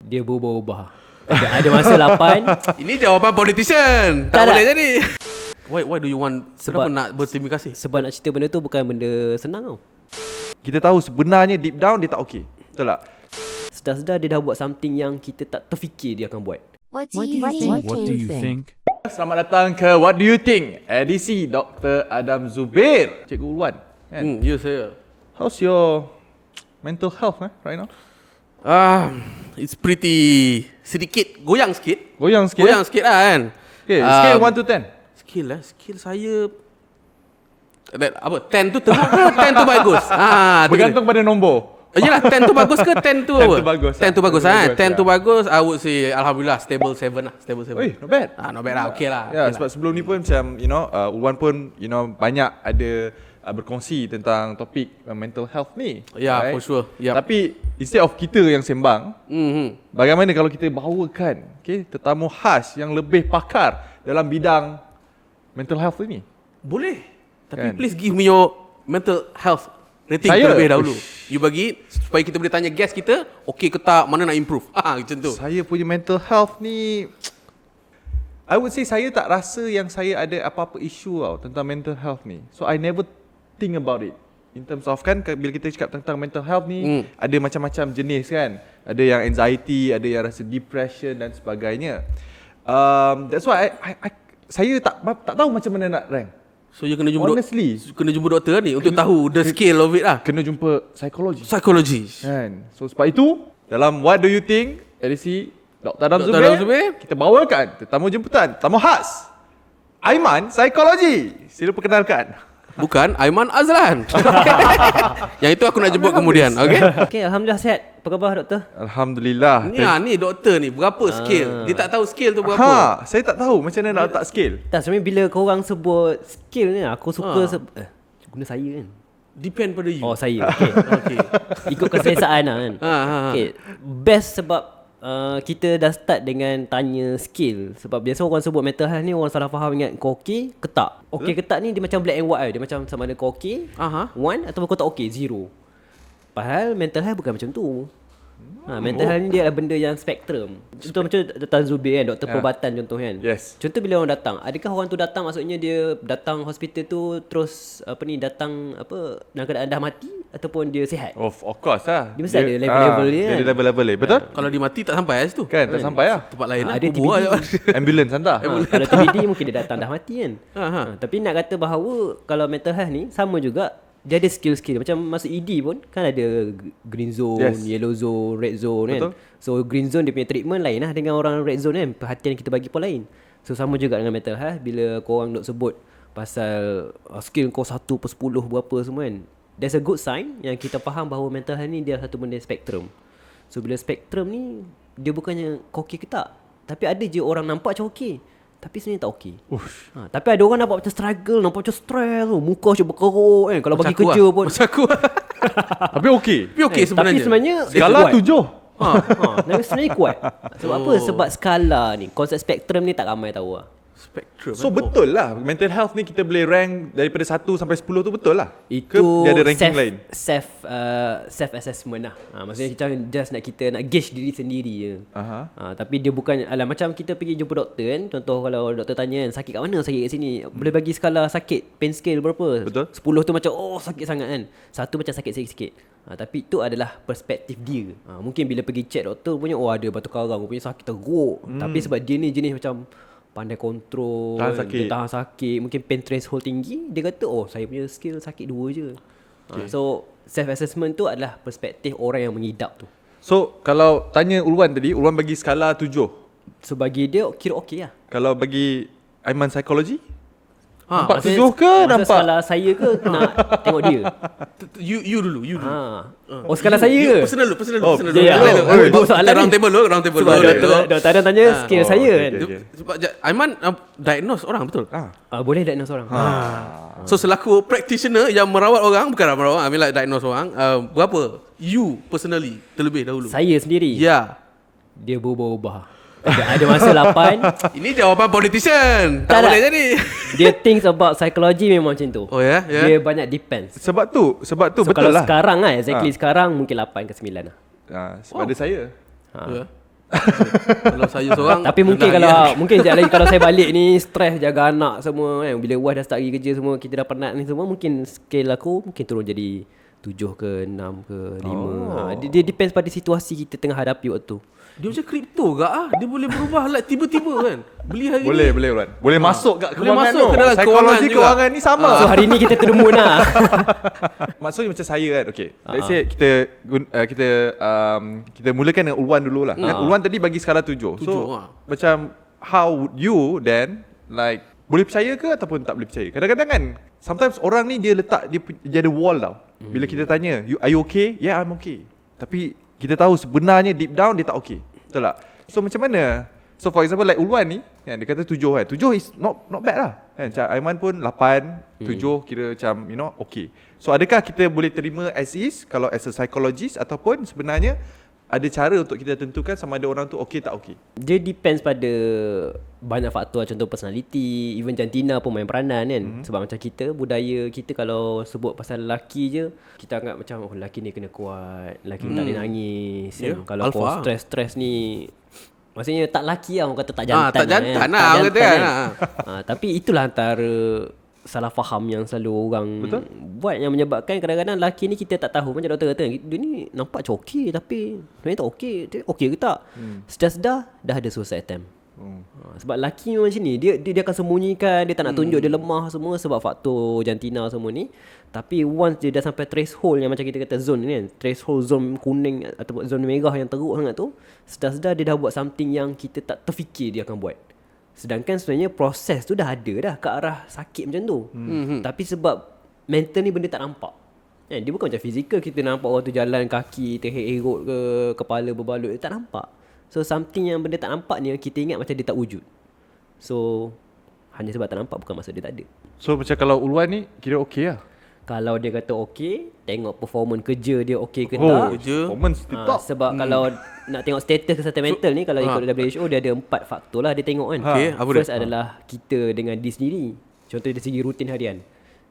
Dia berubah-ubah. Ada masa 8. Ini jawapan politician. Tak boleh jadi. Why do you want? Kenapa nak berterima kasih? Sebab nak cerita benda tu bukan benda senang tau. Kita tahu sebenarnya deep down dia tak okey. Betul tak? Sedar-sedar dia dah buat something yang kita tak terfikir dia akan buat. What do you think? Selamat datang ke What Do You Think? Edisi Dr. Adam Zubir. Cikgu Ulwan kan? Ya saya. How's your mental health right now? It's pretty sedikit goyang sikit. Goyang sikit? Goyang sikit lah kan. Okay, scale 1 to 10. Skill saya apa? 10 tu teruk ke 10 tu bagus? Bergantung pada nombor. Yelah, 10 tu bagus ke 10 tu apa? 10 tu bagus. 10 tu bagus kan? 10 tu ya. bagus, I would say alhamdulillah stable 7 lah. Stable 7. Oi, not bad. Not bad lah, okay lah. Ya, okay sebab sebelum ni pun macam Ulwan pun banyak ada berkongsi tentang topik mental health ni. Ya, for sure. Yep. Tapi instead of kita yang sembang, bagaimana kalau kita bawakan tetamu khas yang lebih pakar dalam bidang mental health ini? Boleh. Tapi Kan? please give me your mental health rating terlebih dahulu. You bagi supaya kita boleh tanya guest kita, okay ke tak, mana nak improve. Macam tu. Saya punya mental health ni, I would say saya tak rasa yang saya ada apa-apa isu tentang mental health ni. So I never think about it. In terms of kan, bila kita cakap tentang mental health ni, ada macam-macam jenis kan. Ada yang anxiety, ada yang rasa depression dan sebagainya. That's why saya tak tahu macam mana nak rank. So you kena jumpa Honestly, kena jumpa doktor ni untuk tahu the scale of it lah. kena jumpa psikologi. Kan. So sebab itu dalam What Do You Think edisi Dr. Adam Zubir, kita bawakan tetamu jemputan, tetamu khas Aiman Psikologi. Sila perkenalkan. Bukan Aiman Azlan. Yang itu aku nak jemput kemudian. Okay? Okay, alhamdulillah sihat. Apa khabar doktor? Alhamdulillah. Ni doktor ni berapa scale? Dia tak tahu scale tu berapa. Saya tak tahu macam mana nak letak scale. Tak, sebenarnya bila korang sebut skill ni, aku suka guna saya kan. Depend pada you. Oh, saya. Okay. Okay. Ikut keselesaan lah kan. Okay. Best sebab kita dah start dengan tanya skill. Sebab biasa orang sebut mental health ni, orang salah faham ingat kau okey ke tak. Okey ke tak ni dia macam black and white. Dia macam sama ada kau okey, one, ataupun kau tak okey, zero. Padahal mental health bukan macam tu. Mental health ni dia adalah benda yang spektrum. Contoh macam Dr. Zubir kan, doktor perubatan contoh kan. Yes. Contoh bila orang datang, adakah orang tu datang maksudnya dia datang hospital tu terus datang dalam keadaan dah mati ataupun dia sihat? Of course lah. Dia mesti ada level-level dia kan. Dia ada level-level dia. Betul? Kalau dia mati tak sampai situ. Kan, tak sampai lah. Tempat lain lah. Ada Kubur TBD. lah. Ambulans hantar. Kalau TBD mungkin dia datang dah mati kan. Tapi nak kata bahawa kalau mental health ni sama juga, dia ada skill-skill. Macam masuk ED pun kan ada green zone, yellow zone, red zone. Betul. Kan. So green zone dia punya treatment lain lah dengan orang red zone kan. Perhatian kita bagi pun lain. So sama juga dengan mental health. Bila korang nak sebut pasal skill kau 1/10 berapa semua kan, there's a good sign yang kita faham bahawa mental health ni dia satu benda spektrum. So bila spektrum ni, dia bukannya kau okey ke tak, tapi ada je orang nampak macam okey tapi sebenarnya tak okey. Tapi ada orang nampak macam struggle, nampak macam stress, muka macam berkerut kan. Kalau bagi kerja pun macam aku. Tapi okey. Tapi okey sebenarnya. Tapi sebenarnya Skala 7. Tapi sebenarnya kuat. Sebab apa? Sebab skala ni, konsep spektrum ni tak ramai tahu lah. Spektrum. So betul lah, mental health ni kita boleh rank daripada 1 sampai 10 tu betul lah? Itu ke dia ada ranking lain? Self assessment lah. Maksudnya kita just nak gauge diri sendiri je. Tapi dia bukan macam kita pergi jumpa doktor kan. Contoh kalau doktor tanya kan, sakit kat mana, sakit kat sini, boleh bagi skala sakit, pain scale berapa? Betul. 10 tu macam sakit sangat kan. 1 macam sakit sikit-sikit. Tapi itu adalah perspektif dia. Mungkin bila pergi check doktor punya, ada batu karang, punya sakit teruk. Tapi sebab dia ni jenis macam pandai kontrol, dia tahan sakit, mungkin pain threshold tinggi, dia kata saya punya skill sakit 2 je. So self assessment tu adalah perspektif orang yang mengidap tu. So kalau tanya Ulwan tadi, Ulwan bagi skala 7. So bagi dia kira okey lah. Kalau bagi Aiman Psikologi, nampak maksudnya 7 ke nampak? skala saya ke nak tengok dia? You dulu. Skala saya ke? Personal dulu. Ya. Soalan Round table dulu. Sebab doktor Adam tanya skill saya kan. Sebab Aiman diagnose orang betul? Boleh diagnose orang. So selaku practitioner yang merawat orang, bukan merawat orang, I mean like diagnose orang, berapa you personally terlebih dahulu? Saya sendiri? Ya. Dia berubah-ubah. Ada masa 8. Ini jawapan politician. Tak boleh jadi. Dia thinks about psychology memang macam tu. Oh ya? Dia banyak depends. Sebab tu So betul kalau lah. sekarang exactly sekarang mungkin 8 ke 9 lah. Sebab ada saya. Kalau saya seorang Tapi mungkin kalau mungkin sekejap lagi kalau saya balik ni stres jaga anak semua kan. Bila wife dah start pergi kerja semua, kita dah penat ni semua, mungkin scale aku mungkin turun jadi 7 ke 6 ke 5. Dia depends pada situasi kita tengah hadapi waktu tu. dia macam kripto ke Dia boleh berubah like tiba-tiba kan. Beli hari Boleh ni. boleh Wan. Boleh masuk kat Boleh kewangan masuk tu. ke dalam Psikologi kewangan kewangan ni sama. So hari ni kita terdemun lah. Maksudnya macam saya kan. Okay. Let's say kita mulakan dengan Ulwan dulu lah. Kan Ulwan tadi bagi skala 7. So macam how would you then like boleh percaya ke ataupun tak boleh percaya? Kadang-kadang kan sometimes orang ni dia letak dia ada wall tau. Bila kita tanya, are you okay? Yeah, I'm okay. Tapi kita tahu sebenarnya deep down dia tak okay. Betul tak? So macam mana? So for example like Ulwan ni kan, dia kata 7 kan. 7 is not bad lah kan. Macam Aiman pun 8, 7 kira macam okay. So adakah kita boleh terima as is kalau as a psychologist, ataupun sebenarnya ada cara untuk kita tentukan sama ada orang tu okay tak okay? Dia depends pada banyak faktor, contoh personality, even jantina pun main peranan kan. Sebab macam kita, budaya kita kalau sebut pasal lelaki je, kita anggap macam lelaki ni kena kuat, lelaki tak boleh nangis kan? Kalau kau stress ni, maksudnya tak lelaki lah, orang kata tak jantan. Tak jantan kan? lah orang kata kan. Tapi itulah antara salah faham yang selalu orang buat, yang menyebabkan kadang-kadang lelaki ni kita tak tahu. Macam doktor kata, dia ni nampak macam okey tapi sebenarnya tak okey. Dia okey ke tak? Sedar-sedar dah ada suicide attempt. Sebab lelaki memang macam ni, dia akan sembunyikan, dia tak nak tunjuk dia lemah semua sebab faktor jantina semua ni. Tapi once dia dah sampai threshold yang macam kita kata zone ni kan, threshold zone kuning atau zone merah yang teruk sangat tu, sedar-sedar dia dah buat something yang kita tak terfikir dia akan buat. Sedangkan sebenarnya proses tu dah ada dah ke arah sakit macam tu. Tapi sebab mental ni benda tak nampak. Dia bukan macam fizikal, kita nampak orang tu jalan kaki terherot ke, kepala berbalut, dia tak nampak. So something yang benda tak nampak ni kita ingat macam dia tak wujud. So hanya sebab tak nampak bukan maksud dia tak ada. So macam kalau Ulwan ni kira okey lah. Kalau dia kata okey, tengok performance kerja dia okey ke tak. Performance TikTok. Sebab kalau nak tengok status kesihatan mental ni, kalau ikut WHO dia ada 4 faktor lah dia tengok kan. First adalah kita dengan diri sendiri. Contoh dari segi rutin harian,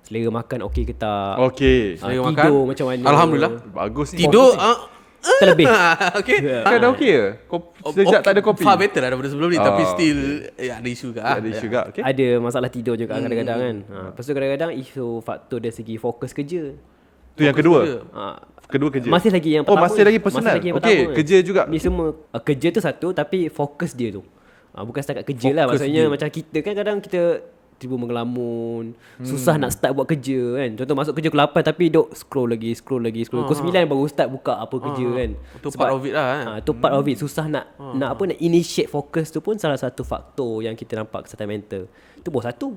selera makan okey ke tak. Okey. Selera tidur makan, macam mana. Alhamdulillah. Bagus ni. Tidur terlebih. okay. Kan dah okey ke? Sejak tak ada kopi. Far better lah daripada sebelum ni. Tapi still ada isu ke. Ada isu juga. Okay. Ada masalah tidur juga kadang-kadang kan. Lepas tu kadang-kadang isu faktor dari segi fokus kerja. Tu yang kedua. Kedua kerja. Masih lagi yang pertama. Masih lagi personal. Okey, kerja juga. Ni semua kerja tu satu, tapi fokus dia tu. Bukan setakat kerja lah. Maksudnya macam kita kan kadang kita tiba mengelamun, susah nak start buat kerja kan. Contoh masuk kerja pukul 8 tapi duk scroll lagi. Pukul 9 baru start buka apa kerja kan. Itu part of it lah kan. Itu part of it. Susah nak initiate fokus tu pun salah satu faktor yang kita nampak kesihatan mental. Itu baru satu.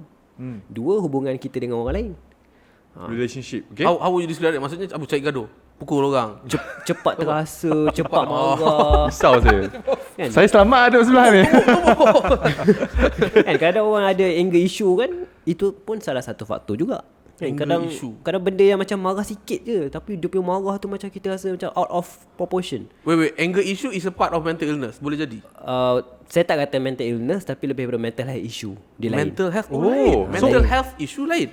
Dua, hubungan kita dengan orang lain. Relationship. Okay. How would you describe it? Maksudnya Abu cari gaduh, pukul orang, cepat terasa, cepat marah. Risau saya. Kan? Saya selamat ada sebelah ni. Kan kadang orang ada anger issue kan, itu pun salah satu faktor juga. Kan kadang benda yang macam marah sikit je, tapi dia punya marah tu macam kita rasa macam out of proportion. Wait, anger issue is a part of mental illness. Boleh jadi? Saya tak kata mental illness, tapi lebih pada mental health issue. Dia lain. Mental health lain. Mental health issue lain.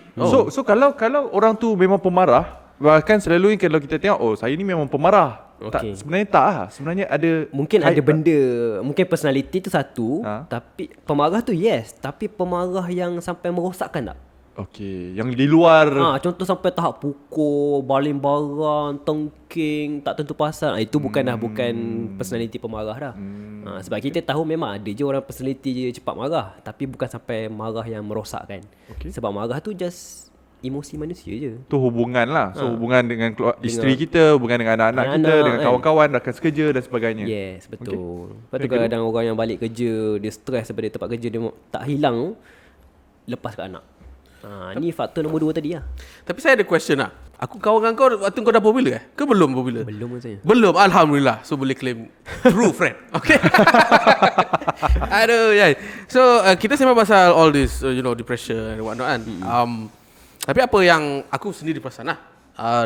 So kalau orang tu memang pemarah, bahkan selalu kalau kita tengok, saya ni memang pemarah. Okay. Sebenarnya tak lah. Sebenarnya ada mungkin ada benda, mungkin personality tu satu, tapi pemarah tu yes, tapi pemarah yang sampai merosakkan tak? Okey, yang di luar. Contoh sampai tahap pukul, baling barang, tengking, tak tentu pasal. Itu bukan personality pemarah dah. Sebab kita tahu memang ada je orang personality je cepat marah, tapi bukan sampai marah yang merosakkan. Sebab marah tu just emosi manusia je. Tu hubungan lah. So hubungan dengan isteri kita, hubungan dengan anak-anak kita, dengan kawan-kawan, rakan sekerja dan sebagainya. Yes, betul. Lepas tu kadang-kadang orang yang balik kerja, dia stres daripada tempat kerja dia tak hilang, lepas ke anak. Ni faktor nombor 2 tadi lah. Tapi saya ada question lah. Aku kawan dengan kau waktu kau dah popular ke belum popular? Belum rasanya. Belum, Alhamdulillah. So boleh claim true friend. Okay. Aduh, yeah. So kita sembang pasal all this depression and whatnot kan. Tapi apa yang aku sendiri perasan lah,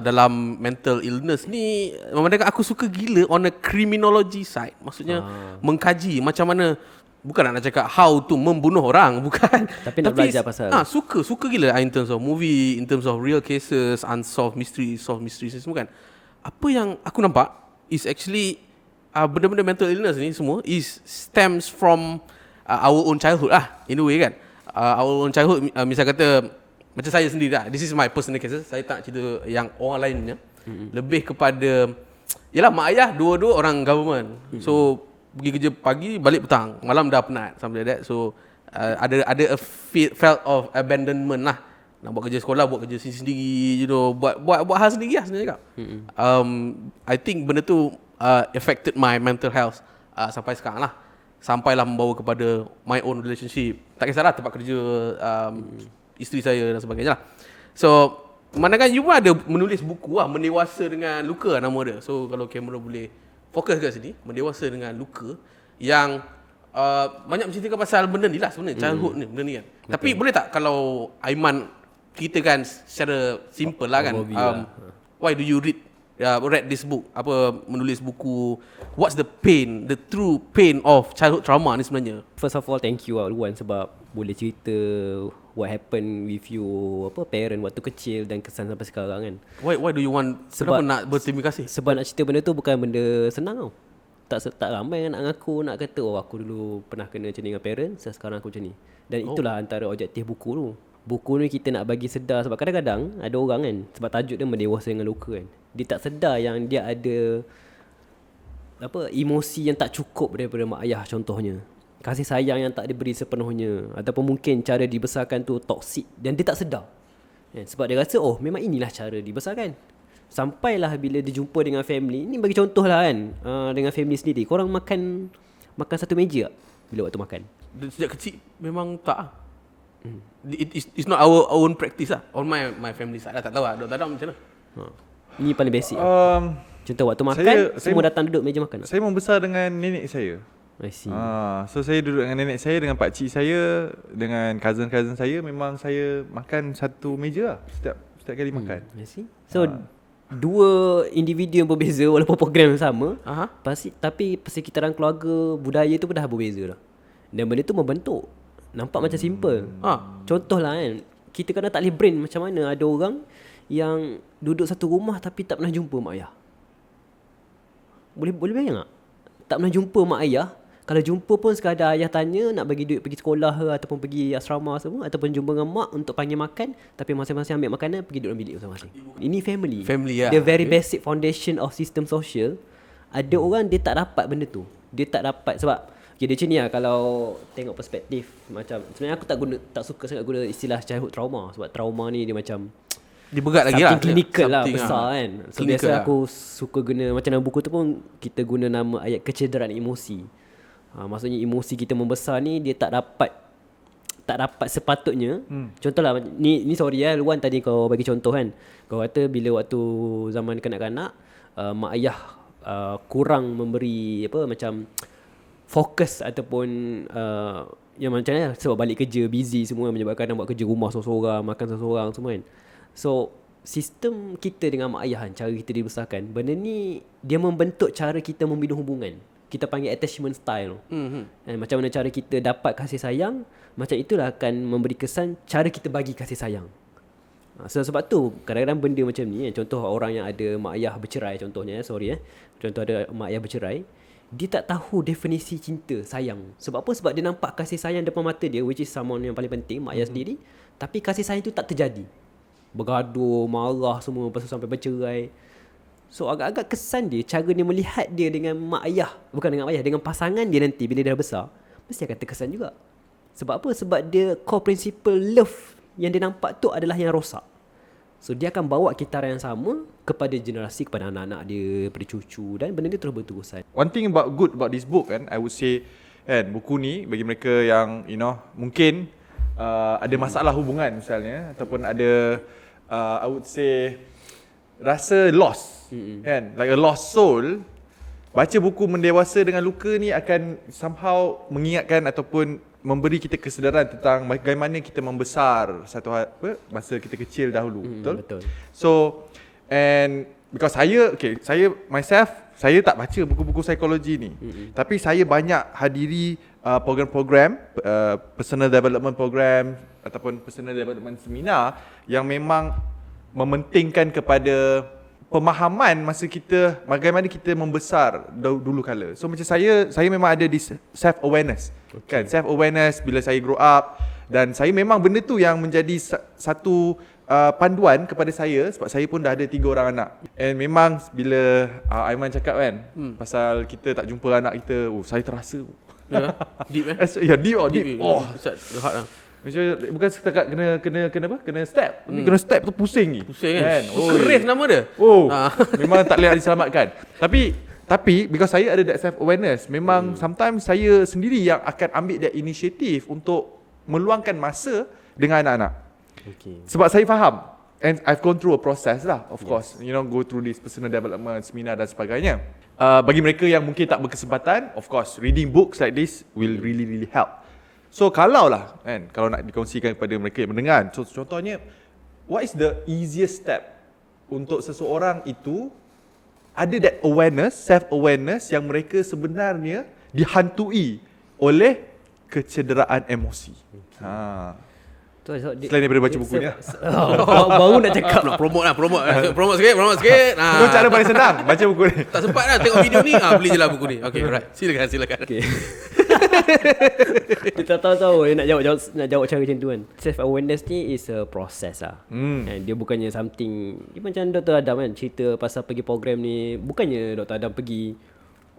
dalam mental illness ni, memandangkan aku suka gila on a criminology side. Maksudnya mengkaji macam mana, bukan nak cakap how to membunuh orang, bukan. Tapi nak belajar pasal. Suka gila in terms of movie, in terms of real cases, unsolved mysteries, solved mysteries semua kan. Apa yang aku nampak is actually benda-benda mental illness ni semua stems from our own childhood in a way kan. Our own childhood, misal kata macam saya sendiri lah, this is my personal case, saya tak cerita yang orang lainnya. Lebih kepada yalah, mak ayah dua-dua orang government. So pergi kerja pagi, balik petang, malam dah penat, something like that. So ada a felt of abandonment lah. Nak buat kerja sekolah, buat kerja sendiri, buat hal sendiri lah sebenarnya. I think benda tu affected my mental health sampai sekarang lah. Sampailah membawa kepada my own relationship. Tak kisahlah tempat kerja, isteri saya dan sebagainya lah. So manakala you pun ada menulis buku lah, Mendewasa dengan Luka nama dia. So kalau kamera boleh fokus kat sini, Mendewasa dengan Luka, yang banyak menceritakan pasal benda ni lah sebenarnya, childhood ni, benda ni kan. Betul. Tapi boleh tak kalau Aiman kita kan secara simple lah kan, why do you read this book, menulis buku, what's the pain, the true pain of childhood trauma ni sebenarnya? First of all, thank you Luan sebab boleh cerita what happened with you, parent waktu kecil dan kesan sampai sekarang kan. Why do you want, kenapa nak berterima kasih? Sebab nak cerita benda tu bukan benda senang tau. Tak ramai yang nak ngaku, nak kata aku dulu pernah kena macam ni dengan parents, sekarang aku macam ni. Dan itulah antara objektif buku tu. Buku ni kita nak bagi sedar, sebab kadang-kadang ada orang kan, sebab tajuk dia Mendewasa dengan Luka kan, dia tak sedar yang dia ada emosi yang tak cukup daripada mak ayah contohnya. Kasih sayang yang tak diberi sepenuhnya, ataupun mungkin cara dibesarkan tu toksik dan dia tak sedar. Sebab dia rasa memang inilah cara dibesarkan. Sampailah bila dia jumpa dengan family, ni bagi contoh lah kan, dengan family sendiri, korang makan satu meja tak bila waktu makan? Sejak kecil memang tak. It's not our own practice lah. On my family side lah, tak tahu lah. Tak tahu macam mana. Ini paling basic. Contoh waktu makan, semua datang duduk meja makan. Saya membesar dengan nenek saya. I see. So saya duduk dengan nenek saya, dengan pakcik saya, dengan cousin-cousin saya. Memang saya makan satu meja lah setiap kali makan. I see. So dua individu yang berbeza walaupun program yang sama, tapi persekitaran keluarga, budaya tu pun dah berbeza dah. Dan benda tu membentuk. Nampak macam simple. Contohlah kan, kita kadang tak boleh brain macam mana ada orang yang duduk satu rumah tapi tak pernah jumpa mak ayah. Boleh bayang tak? Tak pernah jumpa mak ayah. Kalau jumpa pun sekadar ayah tanya nak bagi duit pergi sekolah ke, ataupun pergi asrama semua, ataupun jumpa dengan mak untuk panggil makan, tapi masing-masing ambil makanan pergi duduk dalam bilik masing-masing. Ini family lah. The very basic foundation of system social. Ada orang dia tak dapat benda tu. Dia tak dapat sebab dia macam ni lah, kalau tengok perspektif macam, sebenarnya aku tak suka sangat guna istilah childhood trauma, sebab trauma ni dia macam dia berat lagi lah, clinical lah, besar kan. So biasa aku suka guna, macam dalam buku tu pun kita guna nama ayat kecederaan emosi. Maksudnya emosi kita membesar ni dia tak dapat sepatutnya. Contohlah ni sorry Luan, tadi kau bagi contoh kan, kau kata bila waktu zaman kanak-kanak mak ayah kurang memberi macam fokus ataupun yang macam mana, sebab balik kerja busy semua, menyebabkan nak buat kerja rumah seorang-seorang, makan seorang-seorang semua kan. So sistem kita dengan mak ayah, cara kita dibesarkan, benda ni dia membentuk cara kita membina hubungan. Kita panggil attachment style. Macam mana cara kita dapat kasih sayang, macam itulah akan memberi kesan cara kita bagi kasih sayang. So sebab tu kadang-kadang benda macam ni, contoh orang yang ada mak ayah bercerai contohnya, contoh ada mak ayah bercerai, dia tak tahu definisi cinta, sayang. Sebab apa? Sebab dia nampak kasih sayang depan mata dia, which is someone yang paling penting, mak ayah sendiri, tapi kasih sayang tu tak terjadi. Bergaduh, marah semua sampai bercerai. So agak-agak kesan dia, cara dia melihat dia dengan mak ayah, bukan dengan ayah, dengan pasangan dia nanti bila dia dah besar, mesti akan terkesan juga. Sebab apa? Sebab dia core principle love yang dia nampak tu adalah yang rosak. So dia akan bawa kitaran yang sama kepada generasi, kepada anak-anak dia, kepada cucu, dan benda dia terus berterusan. One thing good about this book kan, I would say kan, buku ni bagi mereka yang mungkin ada masalah hubungan misalnya, ataupun ada I would say rasa lost kan, like a lost soul, baca buku Mendewasa dengan Luka ni akan somehow mengingatkan ataupun memberi kita kesedaran tentang bagaimana kita membesar masa kita kecil dahulu. Betul? So, and because saya tak baca buku-buku psikologi ni. Tapi saya banyak hadiri program-program, personal development program ataupun personal development seminar yang memang mementingkan kepada pemahaman masa kita bagaimana kita membesar dulu kala. So macam saya memang ada di self awareness. Kan, self awareness bila saya grow up, dan saya memang benda tu yang menjadi satu panduan kepada saya sebab saya pun dah ada 3 orang anak. And memang bila Aiman cakap kan pasal kita tak jumpa anak kita, saya terasa deep ya, deep. Ustaz rehat lah. Macam bukan setakat kena step. Kena step tu pusing ni. Pusing kan. Keris nama dia. Memang tak boleh diselamatkan. Tapi because saya ada that self awareness, memang sometimes saya sendiri yang akan ambil that initiative untuk meluangkan masa dengan anak-anak. Sebab saya faham, and I've gone through a process lah, of course, go through this personal development seminar dan sebagainya. Bagi mereka yang mungkin tak berkesempatan, of course, reading books like this will really help. So kalau nak dikongsikan kepada mereka yang mendengar, so contohnya, what is the easiest step untuk seseorang itu ada that awareness, self-awareness yang mereka sebenarnya dihantui oleh kecederaan emosi. Selain daripada baca buku ni. Baru nak cakap. Nak promote sikit. Itu cara paling senang, baca buku ni. Tak sempat lah tengok video ni, beli je lah buku ni. Okay, alright. Silakan. Okay. Kita tahu nak jawab cara macam tu kan. Self awareness ni is a process lah. And dia bukannya something, dia macam Dr. Adam kan cerita pasal pergi program ni. Bukannya Dr. Adam pergi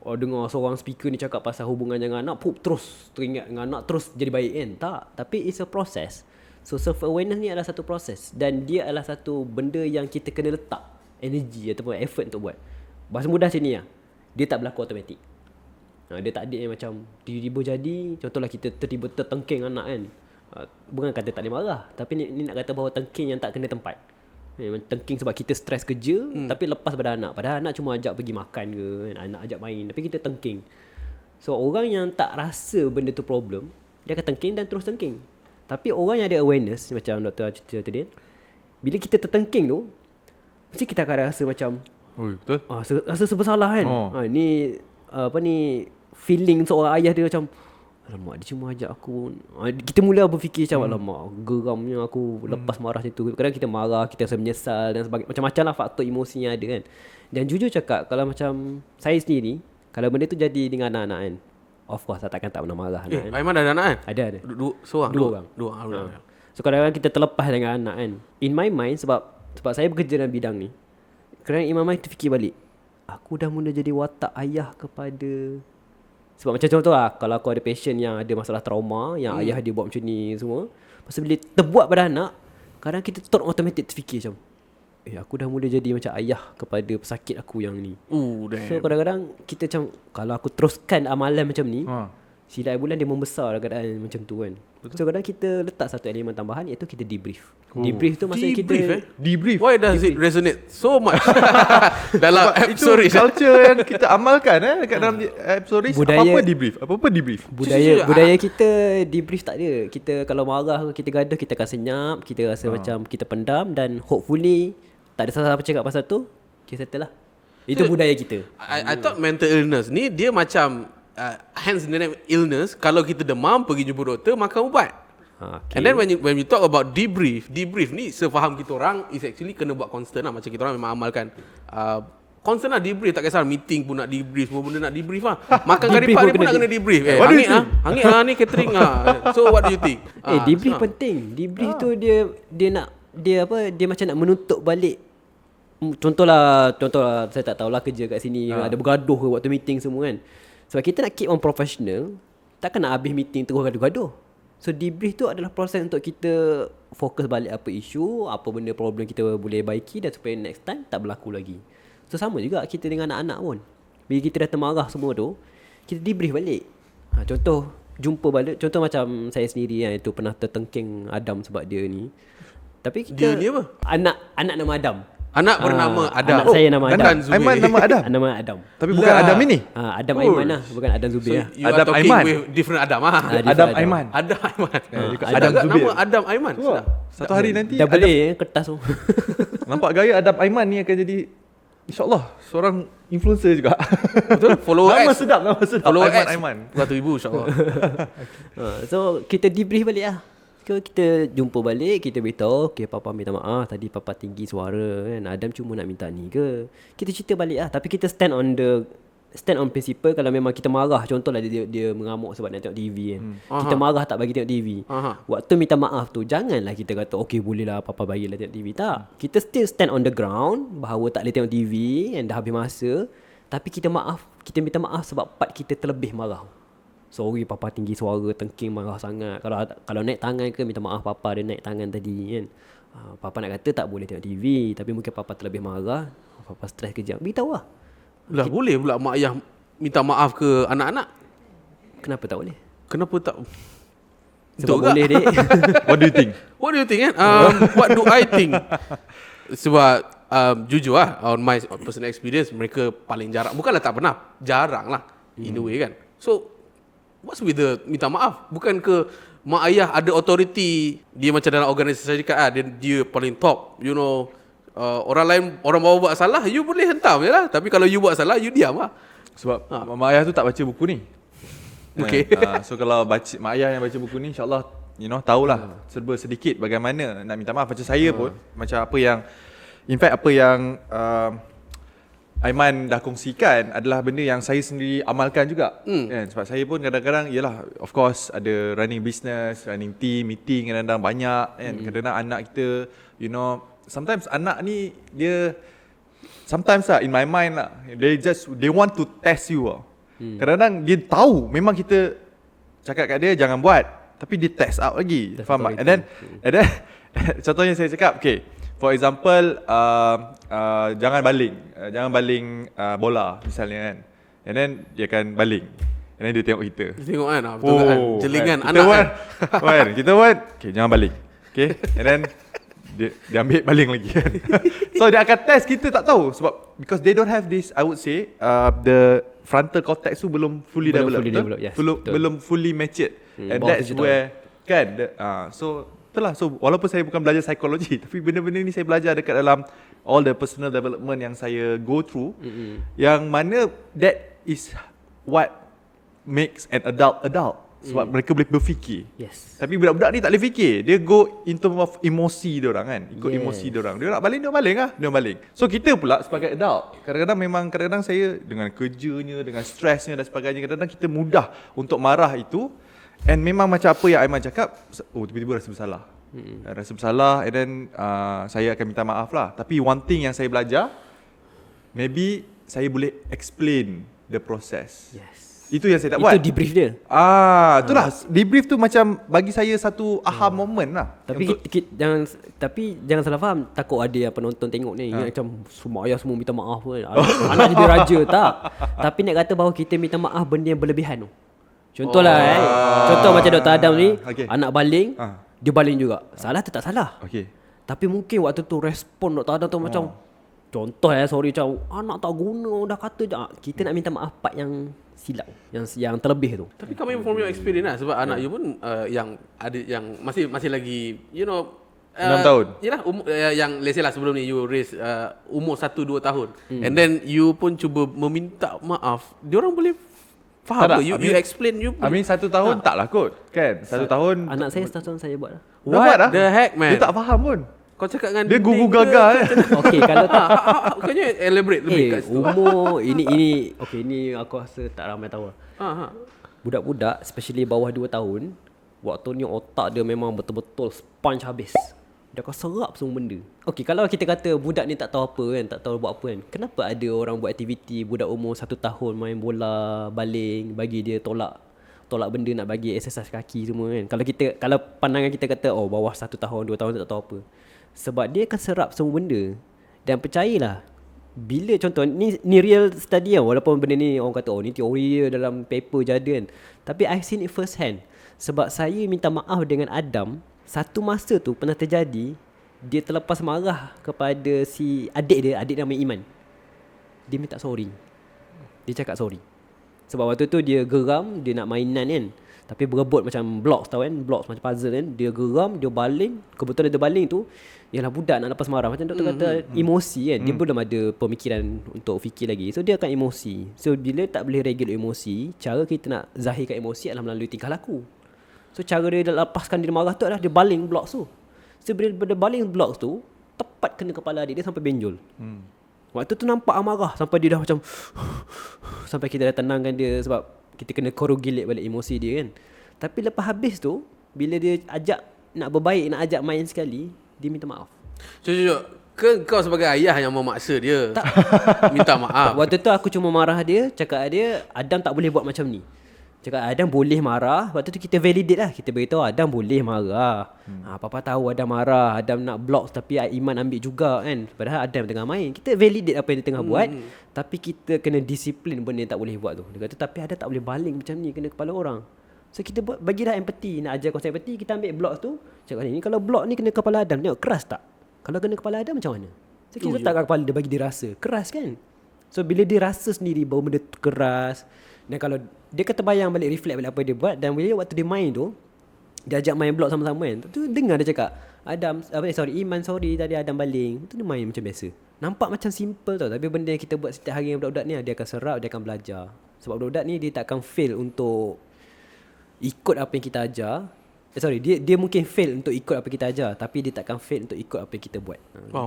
dengar seorang speaker ni cakap pasal hubungan dengan anak, terus teringat dengan anak, terus jadi baik kan. Tak, tapi it's a process. So self awareness ni adalah satu proses, dan dia adalah satu benda yang kita kena letak energi ataupun effort untuk buat. Bahasa mudah macam ni lah, dia tak berlaku automatik. Dia tak ada yang macam tiba-tiba jadi. Contohlah kita tiba-tiba tertengking anak kan. Bukan kata tak boleh marah, tapi ni nak kata bahawa tengking yang tak kena tempat. Tengking sebab kita stres kerja, tapi lepas pada anak. Padahal anak cuma ajak pergi makan ke kan? Anak ajak main, tapi kita tengking. So orang yang tak rasa benda tu problem, dia akan tengking dan terus tengking. Tapi orang yang ada awareness, macam doktor cerita tadi, bila kita tertengking tu, mesti kita akan rasa macam betul. Rasa bersalah kan. Ni feeling seorang ayah dia macam, alamak, dia cuma ajak aku. Kita mula berfikir macam, alamak, geramnya aku lepas marah macam tu. Kadang kita marah, kita rasa menyesal dan sebagainya. Macam-macam lah faktor emosi yang ada kan. Dan jujur cakap, kalau macam saya sendiri, kalau benda tu jadi dengan anak-anak kan, of course takkan tak pernah marah anak kan. Aiman ada anak kan? Ada. Dua orang. So kadang-kadang kita terlepas dengan anak kan. In my mind, sebab saya bekerja dalam bidang ni, kadang-kadang in my mind terfikir balik, aku dah mula jadi watak ayah kepada. Sebab macam contoh lah, kalau aku ada patient yang ada masalah trauma, yang ayah dia buat macam ni semua, pasal bila terbuat pada anak, kadang kita automatic terfikir macam, aku dah mula jadi macam ayah kepada pesakit aku yang ni. So kadang-kadang kita macam, kalau aku teruskan amalan macam ni, silap bulan dia membesar keadaan macam tu kan. Betul. So kadang kita letak satu elemen tambahan, iaitu kita debrief. Debrief tu maksudnya kita debrief. Why does it resonate so much dalam episode culture yang kita amalkan dekat dalam episode apa-apa debrief. Budaya kita debrief tak ada. Kita kalau marah, kita gaduh, kita akan senyap, kita rasa macam kita pendam, dan hopefully tak ada siapa cakap pasal tu, kita settle lah. Itu budaya kita. I thought mental illness ni dia macam hence the name illness. Kalau kita demam, pergi jumpa doktor, makan ubat. Okay. And then when you talk about debrief ni sefaham kita orang is actually kena buat constant lah. Macam kita orang memang amalkan constant lah debrief. Tak kisah meeting pun nak debrief, semua benda nak debrief lah. Makan kari pak ni pun nak kena debrief. Hangit lah ni catering lah. So what do you think? Debrief penting. Debrief tu dia macam nak menutup balik. Contohlah saya tak tahulah kerja kat sini ada bergaduh ke waktu meeting semua kan. Sebab kita nak keep on professional, takkan nak habis meeting terus gaduh-gaduh. So debrief tu adalah proses untuk kita fokus balik apa isu, apa benda problem kita boleh baiki, dan supaya next time tak berlaku lagi. So sama juga kita dengan anak-anak pun. Bila kita dah termarah semua tu, kita debrief balik. Contoh jumpa balik, contoh macam saya sendiri yang itu pernah tertengking Adam sebab dia ni. Tapi kita dia apa? Anak nama Adam. Anak bernama Adam. Anak saya nama Adam. Aiman nama Adam. Nama Adam. Tapi bukan Adam ini. Adam Aiman lah, bukan Adam Zubir lah. You are talking with different Adam Adam Aiman. Adam Aiman. Adam Zubir. Nama Adam Aiman. Satu hari nanti dah boleh kertas tu. Nampak gaya Adam Aiman ni akan jadi, InsyaAllah, seorang influencer juga. Betul? Follower nama X. sedap. Follower Aiman. 100,000 insyaAllah. So kita debrief balik lah. Kita jumpa balik, kita beritahu, okay, papa minta maaf tadi papa tinggi suara kan. Adam cuma nak minta ni ke. Kita cerita balik lah. Tapi kita stand on principle. Kalau memang kita marah, contohlah dia mengamuk sebab nak tengok TV kan. Kita marah tak bagi tengok TV. Waktu minta maaf tu, janganlah kita kata okay boleh lah papa bagilah tengok TV. Tak. Kita still stand on the ground bahawa tak boleh tengok TV and dah habis masa. Tapi kita minta maaf sebab part kita terlebih marah. Sorry papa tinggi suara, tengking, marah sangat. Kalau naik tangan ke, minta maaf papa dia naik tangan tadi kan. Papa nak kata tak boleh tengok TV, tapi mungkin papa terlebih marah, papa stres kejap. Beritahu lah. Lah boleh pula mak ayah minta maaf ke anak-anak? Kenapa tak boleh? Kenapa tak? Sebab boleh dek. What do you think? What do you think kan? What do I think? Sebab jujur lah, on my personal experience, mereka paling jarang. Bukanlah tak pernah, jarang lah in a way kan. So what's with the minta maaf? Bukan ke mak ayah ada authority, dia macam dalam organisasi syarikat dia paling top, you know. Orang lain, orang bawah buat salah, you boleh hentam je lah. Tapi kalau you buat salah, you diam lah. Sebab mak ayah tu tak baca buku ni. Okay. So kalau mak ayah yang baca buku ni, insyaAllah tahulah serba sedikit bagaimana nak minta maaf. Macam saya pun, macam apa yang, in fact apa yang Aiman dah kongsikan adalah benda yang saya sendiri amalkan juga. Kan? Sebab saya pun kadang-kadang, yelah, of course ada running business, running team, meeting kadang-kadang banyak kan. Kadang-kadang anak kita, you know, sometimes anak ni dia, sometimes lah in my mind lah, they want to test you lah. Kadang-kadang dia tahu memang kita cakap kat dia jangan buat, tapi dia test out lagi. Faham tak? And then contohnya saya cakap, okay, for example, jangan baling bola misalnya kan. And then dia akan baling. And then dia tengok kita. Dia tengok kan, betul kan? Jelingan kita anak kan. Kita buat, okay, jangan baling. Okay, and then dia ambil baling lagi kan. So dia akan test kita, tak tahu. Sebab because they don't have this, I would say, the frontal cortex tu belum fully developed. Yes, belum fully matured. And that's where kan, so itulah. So walaupun saya bukan belajar psikologi, tapi benda-benda ni saya belajar dekat dalam all the personal development yang saya go through, yang mana that is what makes an adult. Sebab mereka boleh berfikir. Yes. Tapi budak-budak ni tak boleh fikir. Dia go in term of emosi diorang kan. Ikut emosi diorang. Dia nak baling, dia baling lah. Dia baling. So kita pula sebagai adult, kadang-kadang saya dengan kerjanya, dengan stresnya dan sebagainya, kadang-kadang kita mudah untuk marah itu. And memang macam apa yang Aiman cakap, tiba-tiba rasa bersalah. Rasa bersalah, and then saya akan minta maaf lah. Tapi one thing yang saya belajar, maybe saya boleh explain the process. Yes. Itu yang saya tak buat. Itu debrief dia. Itulah debrief tu macam bagi saya satu aha moment lah. Jangan salah faham. Takut ada yang penonton tengok ni macam semua ayah semua minta maaf kan. Anak jadi raja tak. Tapi nak kata bahawa kita minta maaf benda yang berlebihan tu. Contohlah contoh macam Dr. Adam ni, anak baling, dia baling juga. Salah tu tak salah. Tapi mungkin waktu tu respon Dr. Adam tu macam, contoh sorry macam anak tak guna dah kata kita nak minta maaf part yang silap, yang terlebih tu. Tapi kami from your experience lah, sebab anak you pun yang ada yang masih lagi, you know, 6 tahun. Yalah, yang let's say lah sebelum ni you raise umur 1-2 tahun. And then you pun cuba meminta maaf. Diorang boleh faham ke? You explain, you I mean 1 tahun tak lah kot. Kan? 1 tahun. Anak saya 1 tahun saya buat lah. What the heck, man? Dia tak faham pun. Kau cakap dengan dia gugu gagal kan. Okey, kalau tak can you elaborate lebih kat situ? Umur ini okey, ini aku rasa tak ramai tahu. Budak-budak especially bawah 2 tahun, waktu ni otak dia memang betul-betul sponge habis. Dia akan serap semua benda. Okey, kalau kita kata budak ni tak tahu apa kan, tak tahu buat apa kan. Kenapa ada orang buat aktiviti budak umur 1 tahun main bola, baling, bagi dia tolak benda, nak bagi exercise kaki semua kan. Kalau pandangan kita kata bawah 1 tahun, 2 tahun tak tahu apa. Sebab dia akan serap semua benda. Dan percayalah, bila contoh ni real study kan, walaupun benda ni orang kata ni teori dia dalam paper je ada kan, tapi I've seen it first hand. Sebab saya minta maaf dengan Adam, satu masa tu pernah terjadi, dia terlepas marah kepada si adik nama Iman. Dia minta sorry. Dia cakap sorry. Sebab waktu tu dia geram, dia nak mainan kan, tapi berebut macam blocks, tahu kan, blocks macam puzzle kan. Dia geram, dia baling. Kebetulan dia baling tu, yalah budak nak lepas marah, macam doktor kata emosi kan. Dia belum ada pemikiran untuk fikir lagi, so dia akan emosi. So bila tak boleh regulate emosi, cara kita nak zahirkan emosi adalah melalui tingkah laku. So cara dia lepaskan dia marah tu adalah dia baling blok tu. So bila dia baling blok tu, tepat kena kepala adik dia sampai benjol. Waktu tu nampak amarah sampai dia dah macam sampai kita dah tenangkan dia sebab kita kena korogilate balik emosi dia kan. Tapi lepas habis tu bila dia ajak nak berbaik, nak ajak main sekali, dia minta maaf. Ke kau sebagai ayah yang memaksa dia Tak. minta maaf? Waktu tu aku cuma marah dia, cakap dia Adam tak boleh buat macam ni. Cakap Adam boleh marah. Waktu tu kita validate lah, kita beritahu Adam boleh marah. Papa tahu Adam marah, Adam nak block tapi Iman ambil juga kan. Padahal Adam tengah main. Kita validate apa yang dia tengah buat, tapi kita kena disiplin benda yang tak boleh buat tu. Dia kata tapi Adam tak boleh baling macam ni, kena kepala orang. So kita buat, bagi dah empathy, nak ajar konsep empathy, kita ambil block tu. Cakap ni kalau block ni kena kepala Adam, tengok keras tak? Kalau kena kepala Adam macam mana? So kita letak kat kepala dia, bagi dia rasa keras kan. So bila dia rasa sendiri bahawa benda tu keras, dan kalau dia kata bayang balik, reflect balik apa dia buat, dan bila waktu dia main tu, dia ajak main blok sama-sama kan, tu dengar dia cakap Iman sorry tadi Adam baling. Tu dia main macam biasa. Nampak macam simple tau, tapi benda yang kita buat setiap hari dengan budak-budak ni, dia akan serap, dia akan belajar. Sebab budak-budak ni dia tak akan fail untuk ikut apa yang kita ajar. Dia mungkin fail untuk ikut apa kita ajar, tapi dia takkan fail untuk ikut apa yang kita buat.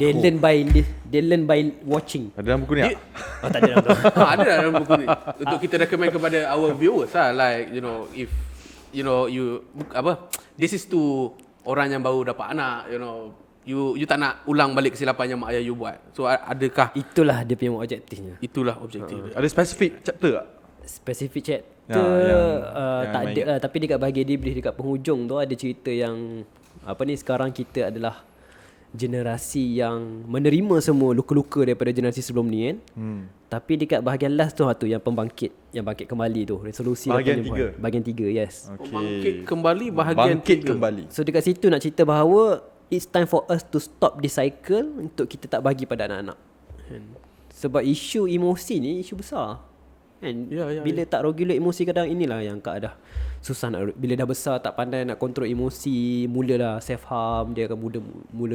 Dia learn by watching. Ada dalam buku ni tak? Oh, tak ada dalam tu. Ada dalam buku ni. Untuk kita recommend kepada our viewers lah, like if this is to orang yang baru dapat anak, you tak nak ulang balik kesilapan yang mak ayah you buat. So adakah Itulah dia punya objektifnya. itulah objektif dia? Ada spesifik chapter tak? Spesifik chat yang tak ada lah, tapi dekat bahagian debrief dekat penghujung tu ada cerita yang sekarang kita adalah generasi yang menerima semua luka-luka daripada generasi sebelum ni kan. Tapi dekat bahagian last tu yang bangkit kembali tu, resolusi bahagian 3 yes. Bangkit kembali bahagian 3. Kembali. So dekat situ nak cerita bahawa it's time for us to stop this cycle untuk kita tak bagi pada anak-anak. Sebab isu emosi ni isu besar. Kan? Bila tak regulate emosi, kadang inilah yang Kak dah susah nak, bila dah besar tak pandai nak kontrol emosi, mulalah self harm, dia akan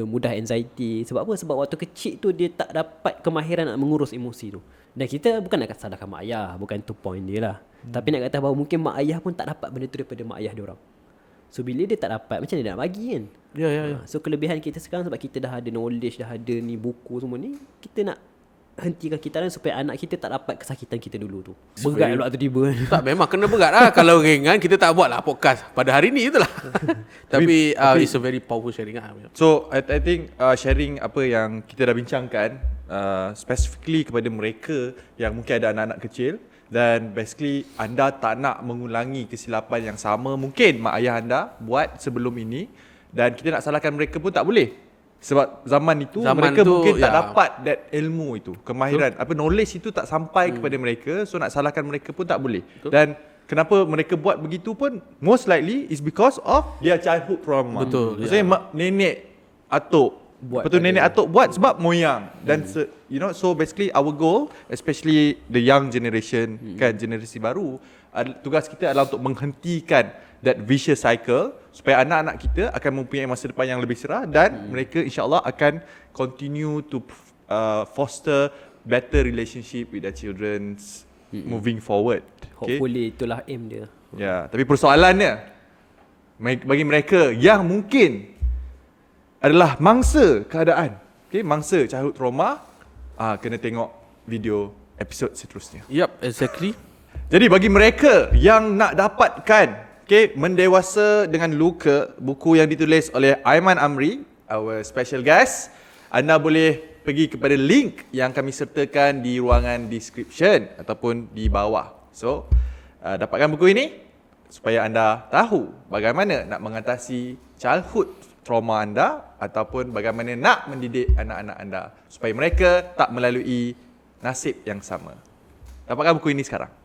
mudah anxiety. Sebab apa? Sebab waktu kecil tu dia tak dapat kemahiran nak mengurus emosi tu. Dan kita bukan nak salahkan mak ayah, bukan tu point dia lah. Tapi nak kata bahawa mungkin mak ayah pun tak dapat benda tu daripada mak ayah dia orang. So bila dia tak dapat, macam mana dia nak bagi kan? So kelebihan kita sekarang sebab kita dah ada knowledge, dah ada ni buku semua ni, kita nak hentikan kita supaya anak kita tak dapat kesakitan kita dulu tu. Berat pula tiba-tiba. Tak, memang kena berat lah. Kalau ringan kita tak buat lah podcast pada hari ni itulah. Tapi it's a very powerful sharing lah. So I think sharing apa yang kita dah bincangkan specifically kepada mereka yang mungkin ada anak-anak kecil, dan basically anda tak nak mengulangi kesilapan yang sama mungkin mak ayah anda buat sebelum ini, dan kita nak salahkan mereka pun tak boleh. Sebab zaman mereka tu, mungkin tak dapat that ilmu itu, kemahiran, knowledge itu tak sampai kepada mereka. So nak salahkan mereka pun tak boleh. Dan kenapa mereka buat begitu pun most likely is because of their childhood trauma. Maksudnya nenek atuk buat, betul, nenek atuk buat sebab moyang. Dan so basically our goal, especially the young generation, kan, generasi baru, tugas kita adalah untuk menghentikan that vicious cycle supaya anak-anak kita akan mempunyai masa depan yang lebih cerah, dan mereka insyaAllah akan continue to foster better relationship with their children moving forward. Hopefully itulah aim dia. Ya, tapi persoalannya bagi mereka yang mungkin adalah mangsa keadaan, mangsa childhood trauma, kena tengok video episod seterusnya. Yep, exactly. Jadi bagi mereka yang nak dapatkan Mendewasa dengan Luka, buku yang ditulis oleh Aiman Amri, our special guest, anda boleh pergi kepada link yang kami sertakan di ruangan description ataupun di bawah. So, dapatkan buku ini supaya anda tahu bagaimana nak mengatasi childhood trauma anda, ataupun bagaimana nak mendidik anak-anak anda supaya mereka tak melalui nasib yang sama. Dapatkan buku ini sekarang.